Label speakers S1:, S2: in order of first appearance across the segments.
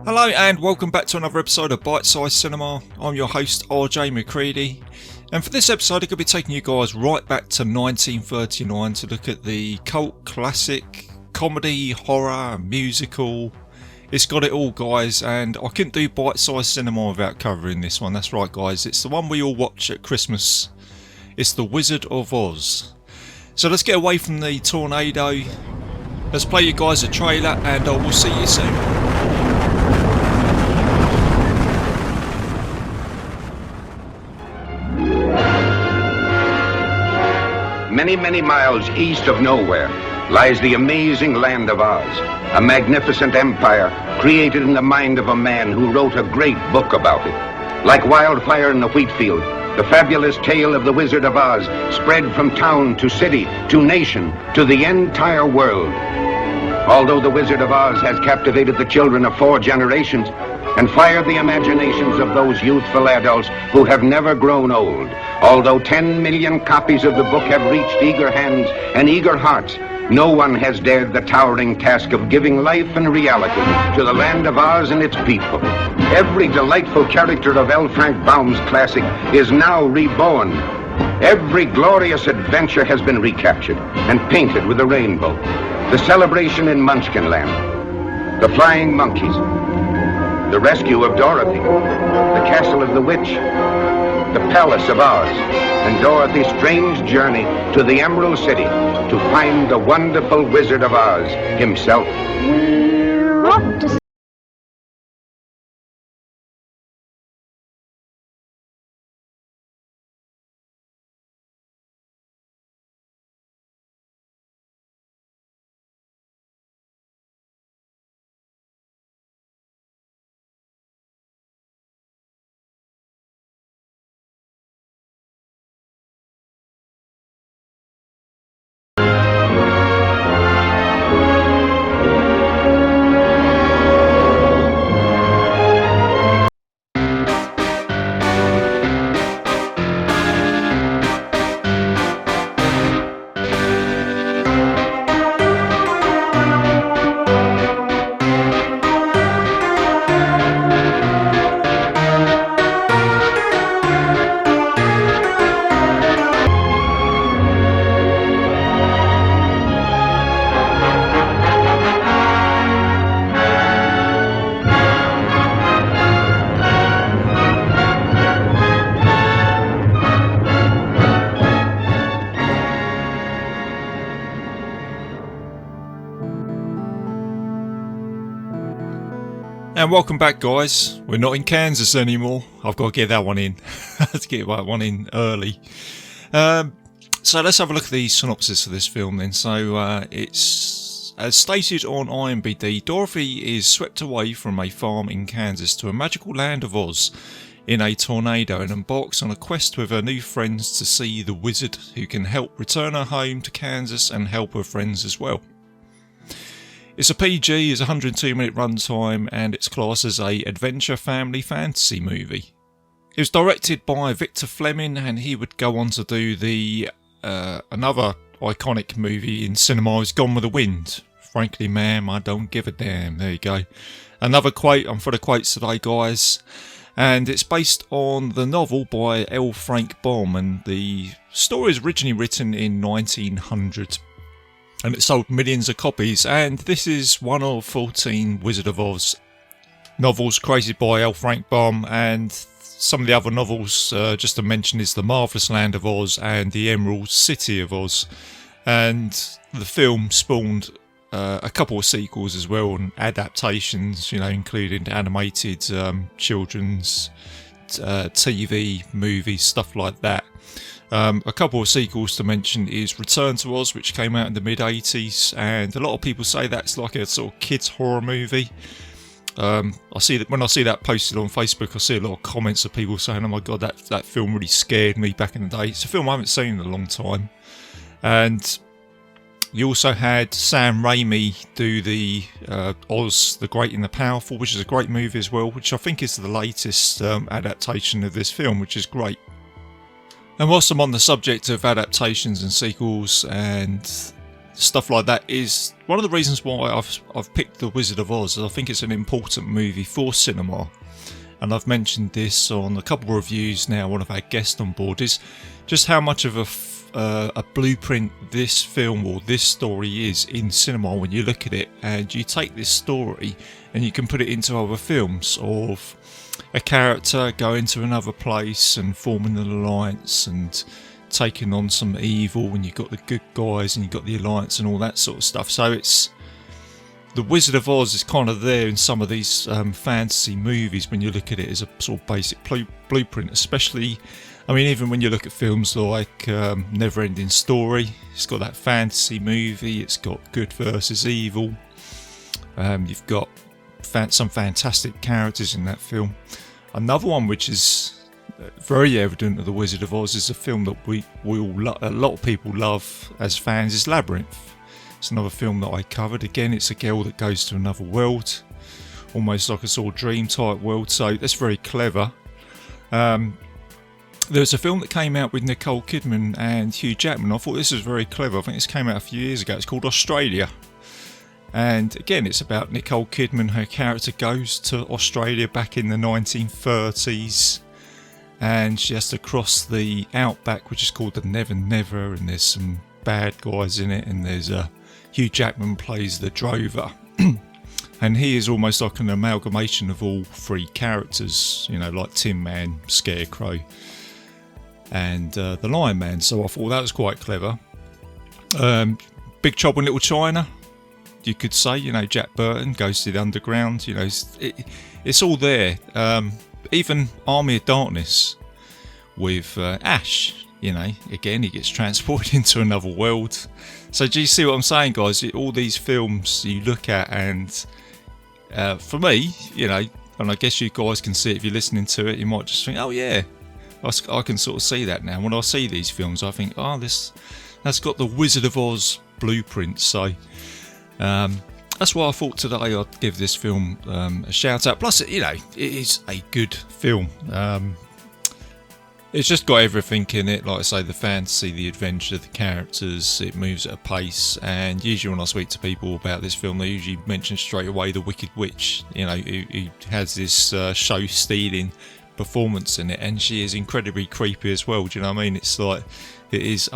S1: Hello and welcome back to another episode of Bitesize Cinema. I'm your host RJ McCready, and for this episode I'm going to be taking you guys right back to 1939 to look at the cult classic, comedy, horror, musical. It's got it all, guys, and I couldn't do Bitesize Cinema without covering this one. That's right, guys, it's the one we all watch at Christmas. It's The Wizard of Oz. So let's get away from the tornado. Let's play you guys a trailer and I will see you soon.
S2: Many, many miles east of nowhere lies the amazing land of Oz, a magnificent empire created in the mind of a man who wrote a great book about it. Like wildfire in the wheat field, the fabulous tale of the Wizard of Oz spread from town to city to nation to the entire world. Although the Wizard of Oz has captivated the children of 4 generations and fired the imaginations of those youthful adults who have never grown old, although 10 million copies of the book have reached eager hands and eager hearts, no one has dared the towering task of giving life and reality to the land of Oz and its people. Every delightful character of L. Frank Baum's classic is now reborn. Every glorious adventure has been recaptured and painted with a rainbow. The celebration in Munchkinland, the flying monkeys, the rescue of Dorothy, the castle of the witch, the palace of Oz, and Dorothy's strange journey to the Emerald City to find the wonderful Wizard of Oz himself.
S3: We're off to
S1: And welcome back, guys. We're not in Kansas anymore. I've got to get that one in. I have to get that one in early. So let's have a look at the synopsis of this film then. So it's, as stated on IMDb, Dorothy is swept away from a farm in Kansas to a magical land of Oz in a tornado and embarks on a quest with her new friends to see the wizard who can help return her home to Kansas and help her friends as well. It's a PG, it's a 102-minute runtime, and it's classed as a adventure family fantasy movie. It was directed by Victor Fleming, and he would go on to do the another iconic movie in cinema, is Gone with the Wind. Frankly, ma'am, I don't give a damn. There you go. Another quote. I'm for the quotes today, guys. And it's based on the novel by L. Frank Baum, and the story is originally written in 1900. And it sold millions of copies, and this is one of 14 Wizard of Oz novels created by L. Frank Baum, and some of the other novels, just to mention, is The Marvellous Land of Oz and The Emerald City of Oz. And the film spawned a couple of sequels as well, and adaptations, you know, including animated children's TV, movies, stuff like that. A couple of sequels to mention is Return to Oz, which came out in the mid-80s, and a lot of people say that's like a sort of kids horror movie. I see that when I see that posted on Facebook, I see a lot of comments of people saying, "Oh my god, that film really scared me back in the day." It's a film I haven't seen in a long time. And you also had Sam Raimi do the Oz, the Great and the Powerful, which is a great movie as well, which I think is the latest adaptation of this film, which is great. And whilst I'm on the subject of adaptations and sequels and stuff like that is one of the reasons why I've picked The Wizard of Oz. I think it's an important movie for cinema, and I've mentioned this on a couple of reviews now. One of our guests on board is just how much of a blueprint this film or this story is in cinema when you look at it, and you take this story and you can put it into other films of a character going to another place and forming an alliance and taking on some evil, and you've got the good guys and you've got the alliance and all that sort of stuff. So it's The Wizard of Oz is kind of there in some of these fantasy movies when you look at it as a sort of basic blueprint, especially, I mean, even when you look at films like Never Ending Story, it's got that fantasy movie, it's got good versus evil, you've got some fantastic characters in that film. Another one which is very evident of The Wizard of Oz is a film that a lot of people love as fans, is Labyrinth. It's another film that I covered. Again, it's a girl that goes to another world, almost like a sort of dream type world, so that's very clever. There's a film that came out with Nicole Kidman and Hugh Jackman. I thought this was very clever. I think this came out a few years ago. It's called Australia. And again, it's about Nicole Kidman. Her character goes to Australia back in the 1930s, and she has to cross the outback, which is called the Never Never, and there's some bad guys in it, and there's Hugh Jackman plays the drover. And he is almost like an amalgamation of all three characters, you know, like Tin Man, Scarecrow, and the Lion Man. So I thought that was quite clever. Big Trouble in Little China, you could say, you know, Jack Burton goes to the underground, you know, it's all there. Even Army of Darkness with Ash, you know, again, he gets transported into another world. So do you see what I'm saying, guys? All these films you look at, and for me, you know, and I guess you guys can see it if you're listening to it, you might just think, oh yeah, I can sort of see that now. When I see these films, I think, oh, that's got the Wizard of Oz blueprint. So that's why I thought today I'd give this film a shout out. Plus, you know, it is a good film. It's just got everything in it, like I say, the fantasy, the adventure, the characters, it moves at a pace, and usually when I speak to people about this film, they usually mention straight away the Wicked Witch, you know, who has this show-stealing performance in it, and she is incredibly creepy as well, do you know what I mean? It's like, it is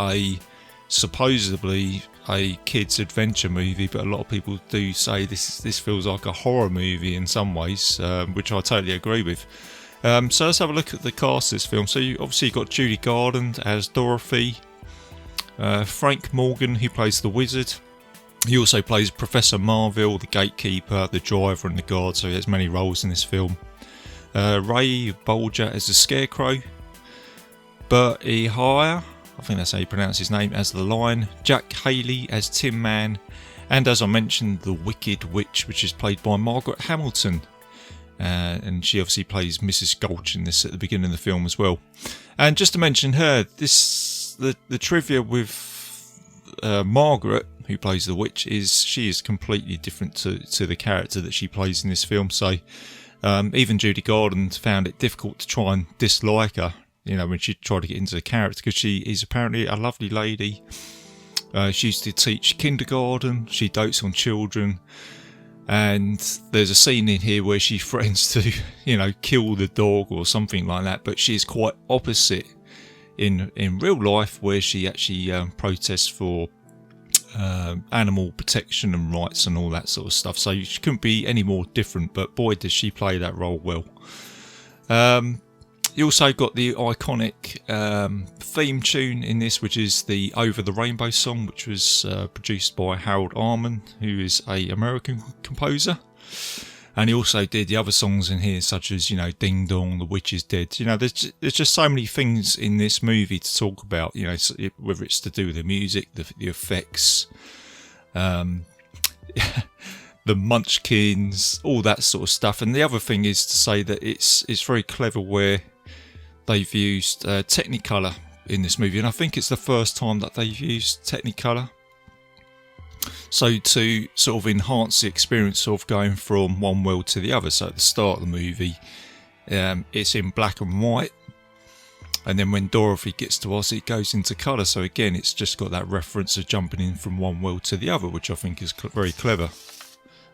S1: supposedly a kids' adventure movie, but a lot of people do say this feels like a horror movie in some ways, which I totally agree with. So let's have a look at the cast of this film. So you obviously got Judy Garland as Dorothy, Frank Morgan, who plays the wizard. He also plays Professor Marville, the gatekeeper, the driver and the guard, so he has many roles in this film. Ray Bolger as the Scarecrow, Bert E. Hire, I think that's how you pronounce his name, as the Lion, Jack Haley as Tin Man, and as I mentioned, the Wicked Witch, which is played by Margaret Hamilton. And she obviously plays Mrs. Gulch in this at the beginning of the film as well. And just to mention her, the trivia with Margaret, who plays the witch, is she is completely different to the character that she plays in this film. So even Judy Garland found it difficult to try and dislike her, you know, when she tried to get into the character, because she is apparently a lovely lady. She used to teach kindergarten, she dotes on children. And there's a scene in here where she threatens to, you know, kill the dog or something like that. But she's quite opposite in real life, where she actually protests for animal protection and rights and all that sort of stuff. So she couldn't be any more different. But boy, does she play that role well. You also got the iconic theme tune in this, which is the Over the Rainbow song, which was produced by Harold Arman, who is an American composer. And he also did the other songs in here, such as, you know, Ding Dong, The Witch is Dead. You know, there's just so many things in this movie to talk about, you know, whether it's to do with the music, the effects, the munchkins, all that sort of stuff. And the other thing is to say that it's very clever where they've used Technicolor in this movie, and I think it's the first time that they've used Technicolor. So to sort of enhance the experience of going from one world to the other. So at the start of the movie, it's in black and white, And then when Dorothy gets to Oz, it goes into colour. So again, it's just got that reference of jumping in from one world to the other, which I think is very clever.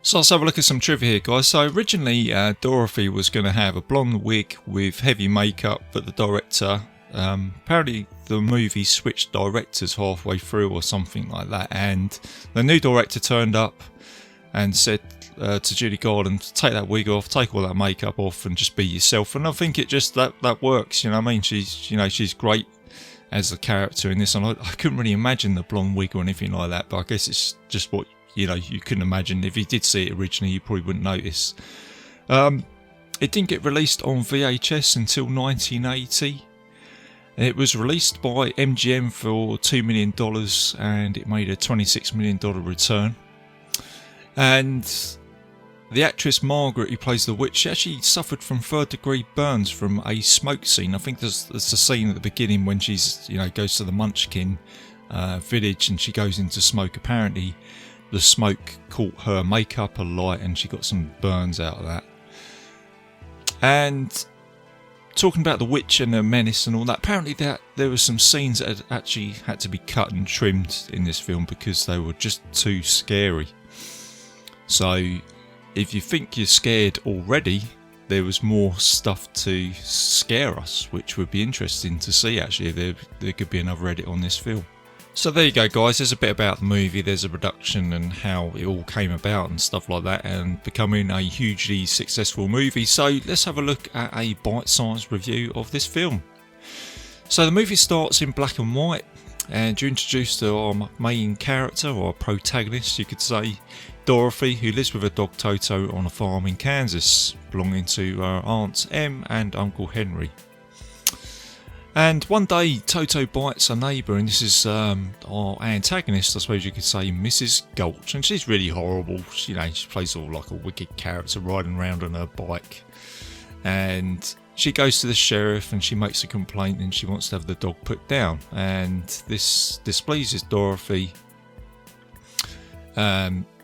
S1: So let's have a look at some trivia here, guys. So originally, Dorothy was going to have a blonde wig with heavy makeup, but the director, apparently the movie switched directors halfway through or something like that, and the new director turned up and said to Judy Garland, take that wig off, take all that makeup off, and just be yourself. And I think it just that works. You know what I mean? She's great as a character in this, and I couldn't really imagine the blonde wig or anything like that. But I guess it's just what you couldn't imagine. If you did see it originally, you probably wouldn't notice. It didn't get released on VHS until 1980. It was released by MGM for $2 million, and it made a $26 million return. And the actress Margaret, who plays the witch, she actually suffered from third-degree burns from a smoke scene. I think there's a scene at the beginning when she's, goes to the Munchkin village and she goes into smoke. Apparently, the smoke caught her makeup alight and she got some burns out of that. And talking about the witch and the menace and all that, apparently there were some scenes that actually had to be cut and trimmed in this film because they were just too scary. So if you think you're scared already, there was more stuff to scare us, which would be interesting to see actually. There could be another edit on this film. So there you go, guys. There's a bit about the movie, there's a production and how it all came about and stuff like that, and becoming a hugely successful movie. So let's have a look at a bite-sized review of this film. So the movie starts in black and white, and you're introduced to our main character, or protagonist you could say, Dorothy, who lives with her dog Toto on a farm in Kansas, belonging to her aunts Em and Uncle Henry. And one day Toto bites a neighbour, and this is our antagonist, I suppose you could say, Mrs. Gulch, and she's really horrible. She plays all like a wicked character riding around on her bike, and she goes to the sheriff and she makes a complaint and she wants to have the dog put down, and this displeases Dorothy,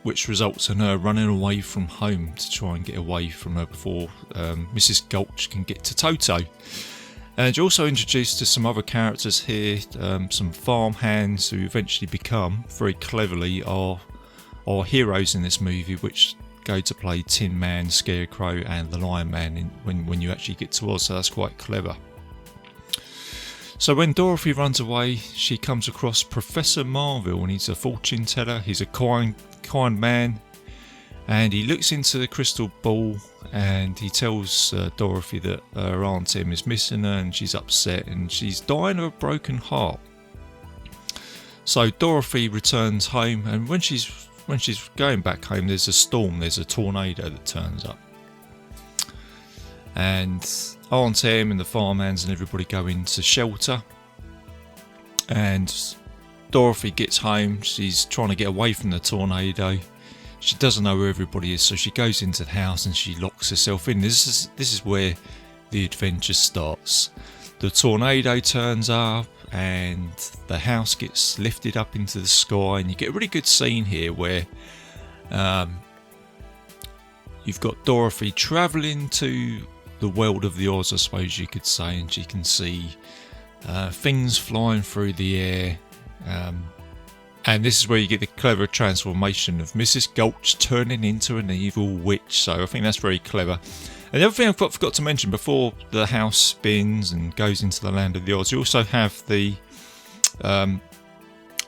S1: which results in her running away from home to try and get away from her before Mrs. Gulch can get to Toto. And you're also introduced to some other characters here, some farm hands who eventually become, very cleverly, our heroes in this movie, which go to play Tin Man, Scarecrow and the Lion Man when you actually get to Oz, so that's quite clever. So when Dorothy runs away, she comes across Professor Marvel, and he's a fortune teller, he's a kind man, and he looks into the crystal ball and he tells Dorothy that her Aunt Em is missing her and she's upset and she's dying of a broken heart. So Dorothy returns home, and when she's going back home, there's a storm, there's a tornado that turns up. And Aunt Em and the farmhands and everybody go into shelter, and Dorothy gets home, she's trying to get away from the tornado. She doesn't know where everybody is, so she goes into the house and she locks herself in. This is where the adventure starts. The tornado turns up and the house gets lifted up into the sky, and you get a really good scene here where you've got Dorothy travelling to the world of the Oz, I suppose you could say, and she can see things flying through the air. And this is where you get the clever transformation of Mrs. Gulch turning into an evil witch. So I think that's very clever. And the other thing I forgot to mention, before the house spins and goes into the land of the Oz, you also have the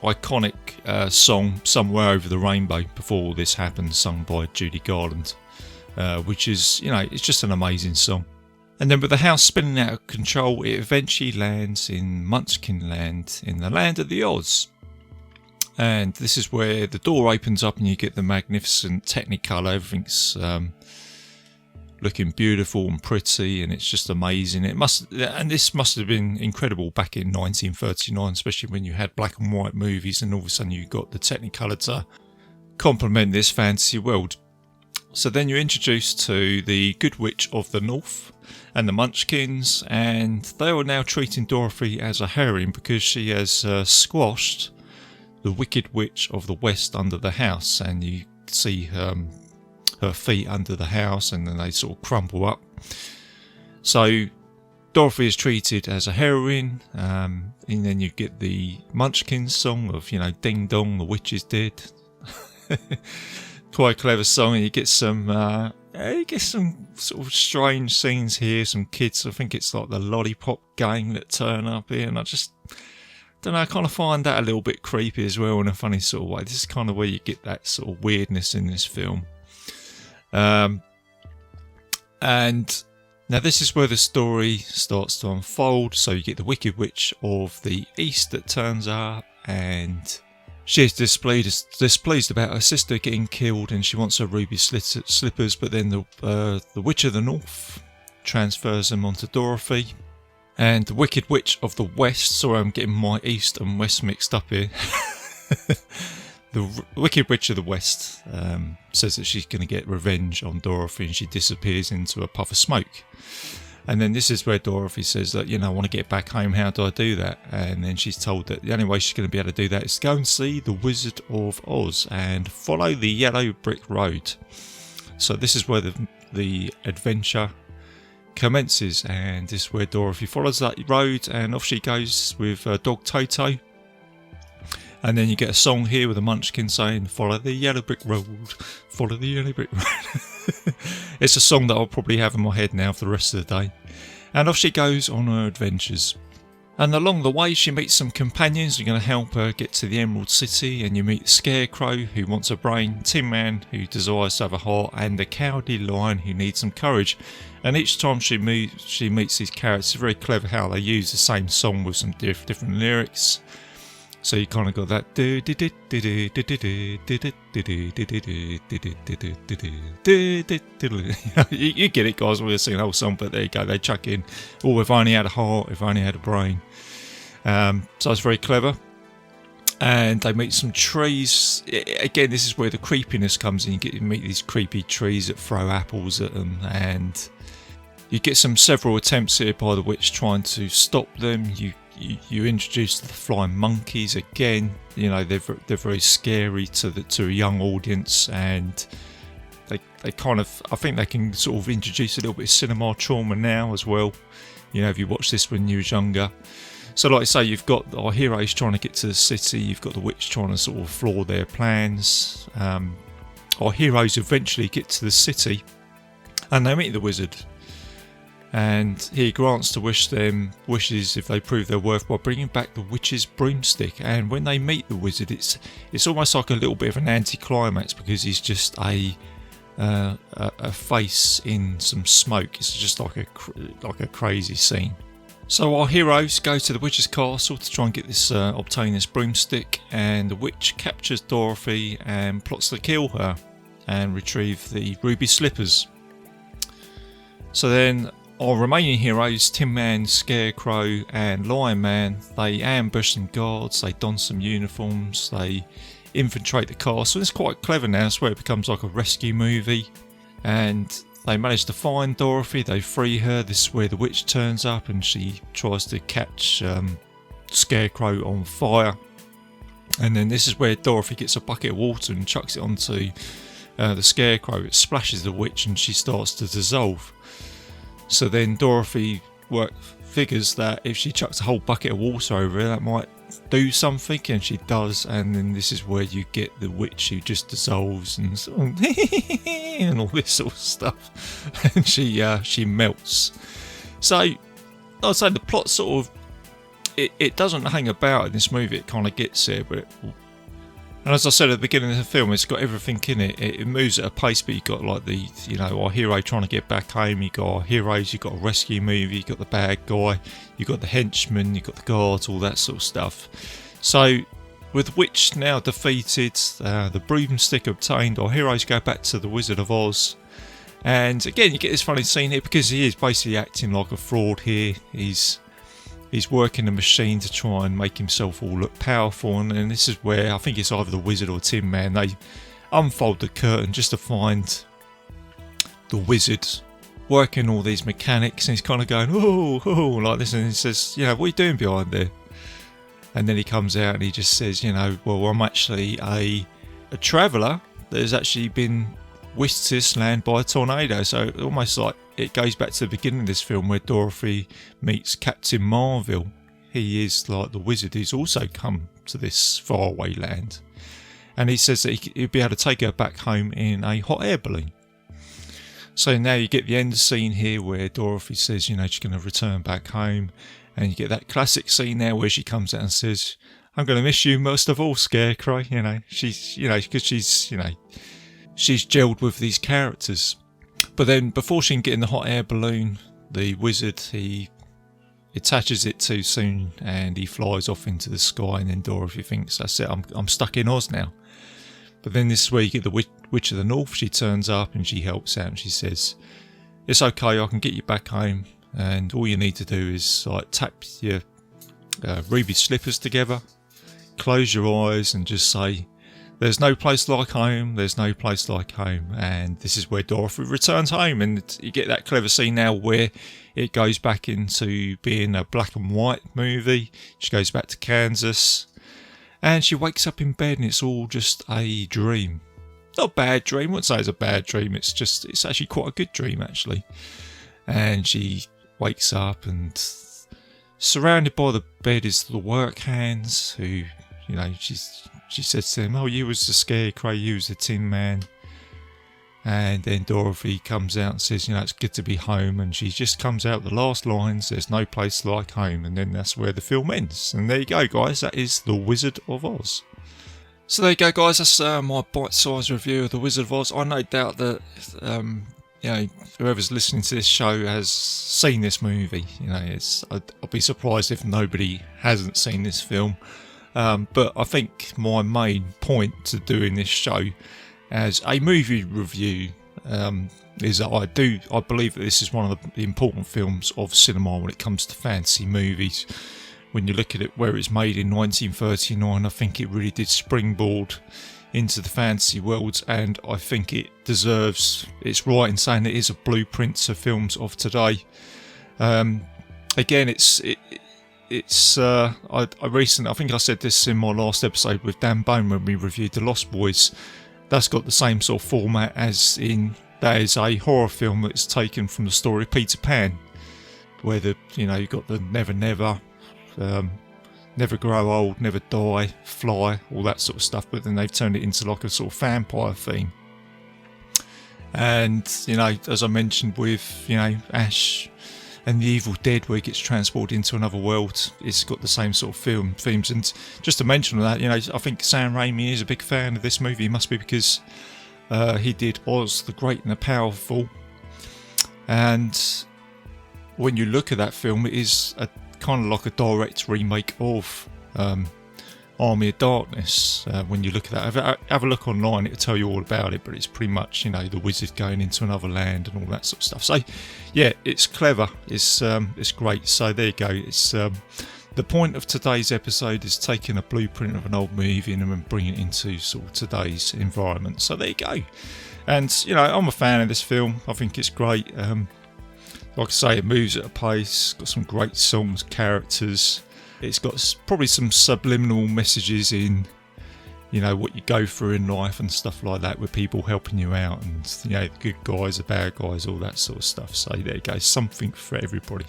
S1: iconic song Somewhere Over the Rainbow before all this happens, sung by Judy Garland, which is, it's just an amazing song. And then with the house spinning out of control, it eventually lands in Munchkin Land, in the land of the Oz. And this is where the door opens up and you get the magnificent Technicolor. Everything's looking beautiful and pretty, and it's just amazing. This must have been incredible back in 1939, especially when you had black and white movies, and all of a sudden you got the Technicolor to complement this fantasy world. So then you're introduced to the Good Witch of the North and the Munchkins, and they are now treating Dorothy as a heroine because she has squashed the Wicked Witch of the West under the house, and you see her feet under the house, and then they sort of crumple up. So Dorothy is treated as a heroine, and then you get the Munchkins song of, Ding Dong, the witch is dead. Quite a clever song, and you get some sort of strange scenes here. Some kids, I think it's like the Lollipop Gang that turn up here, and I just don't know, I kind of find that a little bit creepy as well in a funny sort of way. This is kind of where you get that sort of weirdness in this film. And now this is where the story starts to unfold. So you get the Wicked Witch of the East that turns up, and she's displeased about her sister getting killed, and she wants her ruby slippers, but then the Witch of the North transfers them onto Dorothy. And the Wicked Witch of the West, sorry I'm getting my East and West mixed up here. The Wicked Witch of the West says that she's going to get revenge on Dorothy, and she disappears into a puff of smoke. And then this is where Dorothy says that, I want to get back home, how do I do that? And then she's told that the only way she's going to be able to do that is to go and see the Wizard of Oz and follow the yellow brick road. So this is where the adventure commences, and this is where Dorothy follows that road, and off she goes with dog Toto. And then you get a song here with the Munchkin saying, follow the yellow brick road, follow the yellow brick road. It's a song that I'll probably have in my head now for the rest of the day. And off she goes on her adventures. And along the way she meets some companions who are going to help her get to the Emerald City, and you meet the Scarecrow who wants a brain, Tin Man who desires to have a heart, and the Cowardly Lion who needs some courage. And each time she meets these characters, it's very clever how they use the same song with some different lyrics. So you kind of got that. You get it, guys. We'll sing the whole song, but there you go. They chuck in, oh, if I only had a heart, if I only had a brain. So it's very clever. And they meet some trees. Again, this is where the creepiness comes in. You get to meet these creepy trees that throw apples at them, and you get several attempts here by the witch trying to stop them. You introduce the flying monkeys again. They're very scary to a young audience, and they kind of, I think they can sort of introduce a little bit of cinema trauma now as well. If you watched this when you was younger. So like I say, you've got our heroes trying to get to the city. You've got the witch trying to sort of floor their plans. Our heroes eventually get to the city, and they meet the wizard. And he grants to wish them wishes if they prove their worth by bringing back the witch's broomstick. And when they meet the wizard, it's almost like a little bit of an anticlimax, because he's just a face in some smoke. It's just like a crazy scene. So our heroes go to the witch's castle to try and get this obtain this broomstick, and the witch captures Dorothy and plots to kill her and retrieve the ruby slippers. So then our remaining heroes, Tin Man, Scarecrow and Lion Man, they ambush some guards, they don some uniforms, they infiltrate the castle. It's quite clever now, it's where it becomes like a rescue movie. And they manage to find Dorothy, they free her. This is where the witch turns up and she tries to catch Scarecrow on fire. And then this is where Dorothy gets a bucket of water and chucks it onto the Scarecrow. It splashes the witch and she starts to dissolve. So then Dorothy figures that if she chucks a whole bucket of water over her, that might do something, and she does. And then this is where you get the witch who just dissolves and sort of and all this sort of stuff, and she melts. So I'd say the plot sort of it doesn't hang about in this movie. It kind of gets there, but and as I said at the beginning of the film, it's got everything in it. It moves at a pace, but you've got like our hero trying to get back home. You've got our heroes, you've got a rescue movie, you've got the bad guy, you've got the henchman, you've got the guards, all that sort of stuff. So with Witch now defeated, the broomstick obtained, our heroes go back to the Wizard of Oz. And again, you get this funny scene here because he is basically acting like a fraud here. He's working the machine to try and make himself all look powerful, and this is where I think it's either the wizard or Tin Man. They unfold the curtain just to find the wizard working all these mechanics, and he's kind of going oh like this, and he says, what are you doing behind there? And then he comes out and he just says, well, I'm actually a traveller that has actually been whisked to this land by a tornado. So almost like it goes back to the beginning of this film where Dorothy meets Captain Marvel. He is like the wizard who's also come to this faraway land. And he says that he'd be able to take her back home in a hot air balloon. So now you get the end scene here where Dorothy says, she's going to return back home. And you get that classic scene now where she comes out and says, I'm going to miss you most of all, Scarecrow. She's, because she's gelled with these characters. But then before she can get in the hot air balloon, the wizard, he attaches it too soon and he flies off into the sky, and then Dorothy thinks, that's it, I'm stuck in Oz now. But then this is where you get the Witch of the North. She turns up and she helps out and she says, it's okay, I can get you back home, and all you need to do is like tap your ruby slippers together, close your eyes and just say, there's no place like home, there's no place like home. And this is where Dorothy returns home, and you get that clever scene now where it goes back into being a black and white movie. She goes back to Kansas and she wakes up in bed and it's all just a dream. Not a bad dream, I wouldn't say it's a bad dream, it's actually quite a good dream actually. And she wakes up and surrounded by the bed is the work hands who, she says to him, oh, you was the Scarecrow, you was the Tin Man. And then Dorothy comes out and says, it's good to be home. And she just comes out the last lines, there's no place like home. And then that's where the film ends. And there you go, guys. That is The Wizard of Oz. So there you go, guys. That's my bite-sized review of The Wizard of Oz. I no doubt that, whoever's listening to this show has seen this movie. I'll be surprised if nobody hasn't seen this film. But I think my main point to doing this show as a movie review is that I believe that this is one of the important films of cinema when it comes to fantasy movies. When you look at it where it's made in 1939, I think it really did springboard into the fantasy world, and I think it's right in saying it is a blueprint to films of today. Again, I think I said this in my last episode with Dan Bone when we reviewed The Lost Boys. That's got the same sort of format as in that is a horror film that's taken from the story of Peter Pan, where you've got the never, never grow old, never die, fly, all that sort of stuff. But then they've turned it into like a sort of vampire theme. And as I mentioned with Ash and The Evil Dead, where he gets transported into another world, it's got the same sort of themes. And just to mention that, I think Sam Raimi is a big fan of this movie. It must be because he did Oz the Great and the Powerful. And when you look at that film, it is kind of like a direct remake of Army of Darkness. When you look at that, have a look online, it'll tell you all about it, but it's pretty much the wizard going into another land and all that sort of stuff. So yeah, it's clever, it's great. So there you go. It's the point of today's episode is taking a blueprint of an old movie and then bringing it into sort of today's environment. So there you go. And I'm a fan of this film. I think it's great. Like I say, it moves at a pace, got some great songs, characters. It's got probably some subliminal messages in, what you go through in life and stuff like that, with people helping you out and, the good guys, the bad guys, all that sort of stuff. So there you go, something for everybody.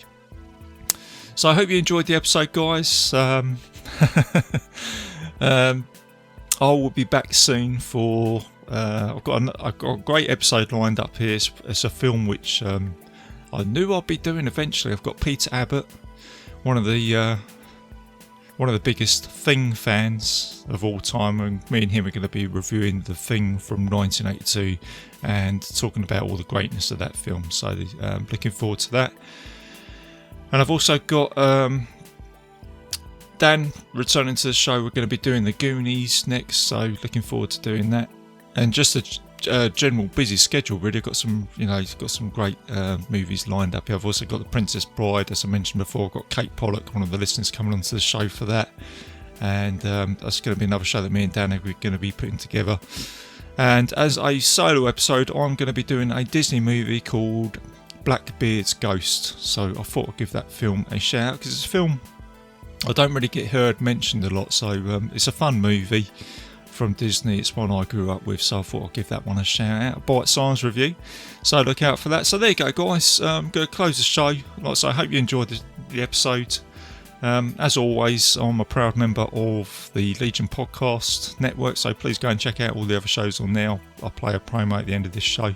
S1: So I hope you enjoyed the episode, guys. I will be back soon for, I've got a great episode lined up here. It's a film which I knew I'd be doing eventually. I've got Peter Abbott, one of the biggest Thing fans of all time, and me and him are going to be reviewing The Thing from 1982 and talking about all the greatness of that film. So looking forward to that. And I've also got Dan returning to the show. We're going to be doing The Goonies next, so looking forward to doing that. And just a general busy schedule really. I've got some great movies lined up here. I've also got The Princess Bride, as I mentioned before. I've got Kate Pollock, one of the listeners, coming onto the show for that, and that's going to be another show that me and Dan are going to be putting together. And as a solo episode, I'm going to be doing a Disney movie called Blackbeard's Ghost. So I thought I'd give that film a shout out because it's a film I don't really get heard mentioned a lot. So it's a fun movie. from Disney. It's one I grew up with, so I thought I'd give that one a shout out. Bitesize review. So look out for that. So there you go, guys. I'm going to close the show. Like I say, I hope you enjoyed the episode. As always, I'm a proud member of the Legion Podcast Network, so please go and check out all the other shows on there. I'll play a promo at the end of this show.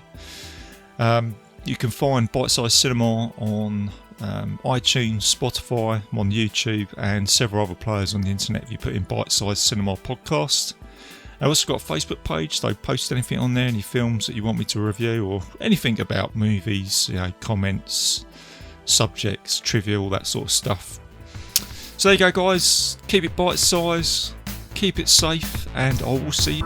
S1: You can find Bitesize Cinema on iTunes, Spotify, I'm on YouTube, and several other players on the internet if you put in Bitesize Cinema Podcast. I've also got a Facebook page, so post anything on there, any films that you want me to review, or anything about movies, comments, subjects, trivia, all that sort of stuff. So there you go, guys. Keep it bite size, keep it safe, and I will see you.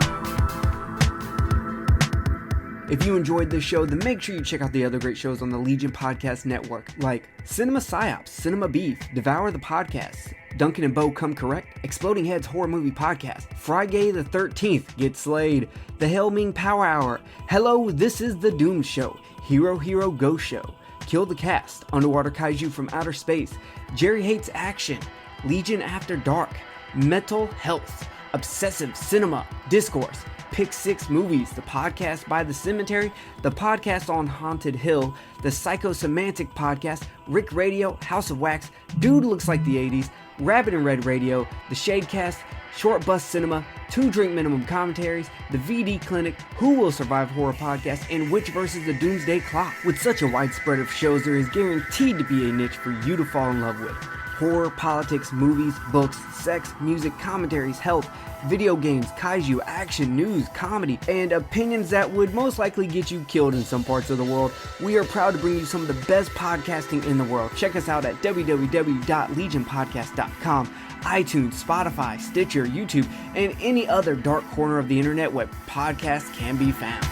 S4: If you enjoyed this show, then make sure you check out the other great shows on the Legion Podcast Network, like Cinema Psyops, Cinema Beef, Devour the Podcast, Duncan and Bo Come Correct, Exploding Heads Horror Movie Podcast, Friday the 13th, Get Slayed, The Helming Power Hour, Hello, This is the Doom Show, Hero Hero Go Show, Kill the Cast, Underwater Kaiju from Outer Space, Jerry Hates Action, Legion After Dark, Mental Health, Obsessive Cinema, Discourse, Pick 6 Movies, the podcast by The Cemetery, the podcast on Haunted Hill, the Psychosemantic Podcast, Rick Radio, House of Wax, Dude Looks Like the 80s, Rabbit and Red Radio, the Shadecast, Short Bus Cinema, 2 Drink Minimum Commentaries, the VD Clinic, Who Will Survive Horror Podcast, and Witch vs. the Doomsday Clock. With such a wide spread of shows, there is guaranteed to be a niche for you to fall in love with. Horror, politics, movies, books, sex, music, commentaries, health, video games, kaiju, action, news, comedy, and opinions that would most likely get you killed in some parts of the world. We are proud to bring you some of the best podcasting in the world. Check us out at www.legionpodcast.com, iTunes, Spotify, Stitcher, YouTube, and any other dark corner of the internet where podcasts can be found.